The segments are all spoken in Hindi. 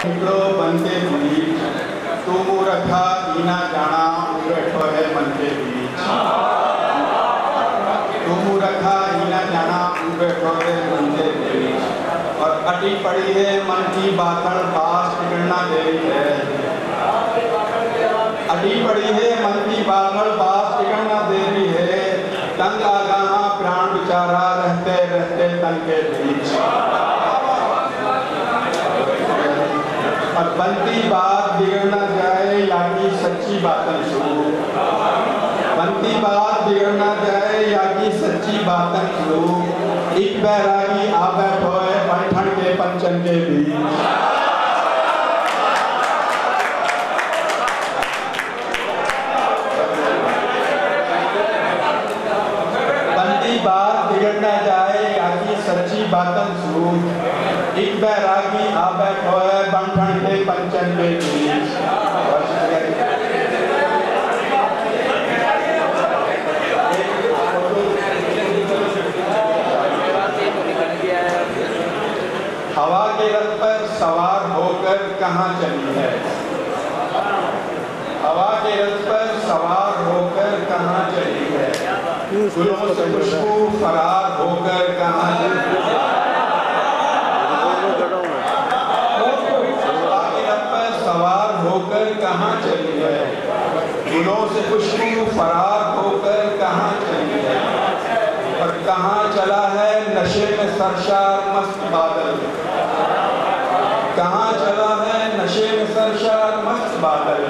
निकलो बनते बीच, तू मूर्खा दीना जाना बैठो है मन के बीच। तू मूर्खा दीना जाना बैठो है मन के बीच। और अटी पड़ी है मन की बातन पास बिगड़ना देरी है। अटी पड़ी है मन की बातन पास बिगड़ना देरी है। तंग आगाना प्राण बिचारा रहते रहते तन के बीच। और बनती बात बिगड़ न जाए यागी सच्ची बातन शुरू। बनती बात बिगड़ न जाए यागी सच्ची बातन शुरू। एक बैरागी आ बैठो है पंठन के पंचन के बीच। बनती बात बिगड़ न जाए यागी सच्ची बातन शुरू। एक बैरागी आ बैठो है बंठन के पंचन के बीच। हवा के रथ पर सवार होकर कहाँ चली है। हवा के रथ पर सवार होकर कहाँ चली है। फूलों से खुशबू फरार होकर कहाँ चली है। सवार होकर कहाँ चली है। फूलों से खुशबू फरार होकर कहाँ चली है। और कहाँ चला है नशे में सरशार मस्त बादल। कहाँ चला है नशे में सरशार मस्त बादल।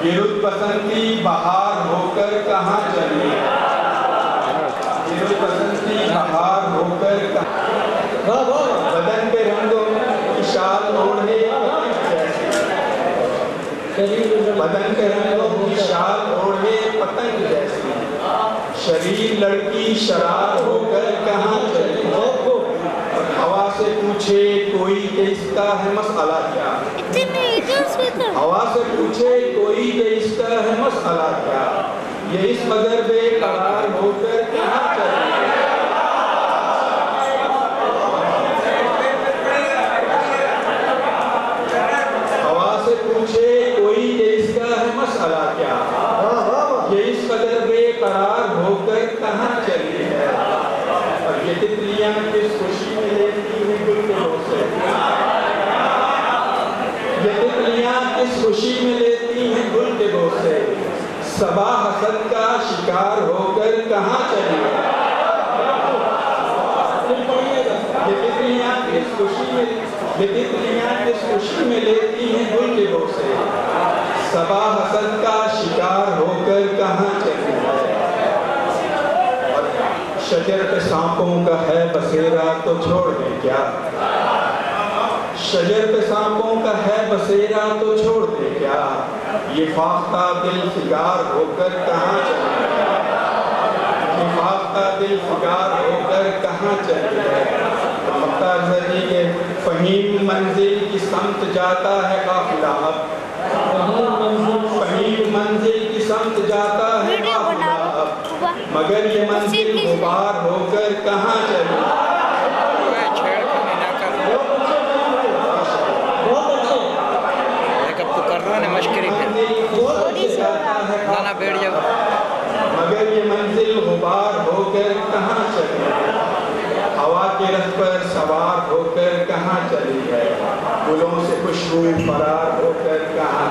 ये रुत बसंती बहार होकर कहाँ चली है। ये रुत बसंती बहार होकर बदन पे रंगों की शाल ओढ़े बदन के रंगों की शाल ओढ़े पतंग जैसी। शरीर लड़की शरार होकर कहाँ चली। हवा से पूछे कोई कि इसका है मसला क्या। हवा से पूछे कोई कि इसका है मसला क्या। ये इस कदर बेकरार होकर कहाँ चली। पूछे कोई कि इसका है मसला क्या। ये इस कदर बेकरार होकर कहाँ चली है। और ये तितलियां किस खुशी में लेती हैं गुल के बोसे। ये तितलियां किस खुशी में लेती हैं गुल के बोसे। सबा हसद का शिकार होकर कहाँ चली है। ये तितलियां किस खुशी में लेती हैं गुल के बोसे। सबा हसद का शिकार होकर कहाँ चली है। और शजर पे सांपों का है बसेरा तो छोड़ दे क्या। शजर पे सांपों का है बसेरा तो छोड़ दे क्या। ये फाख्ता दिल फिगार होकर कहाँ चली है। ये फाख्ता दिल फिगार होकर कहाँ चली है। के फहीम मंजिल की समत जाता है काफिला। अब फहीम मंजिल की समत जाता है काफिला। अब मगर ये मंजिल गुबार होकर कहाँ चली। मगर ये मंजिल गुबार होकर कहाँ चली। हवा के रथ पर सवार होकर कहाँ चली है। फूलों से खुशबू फरार होकर कहाँ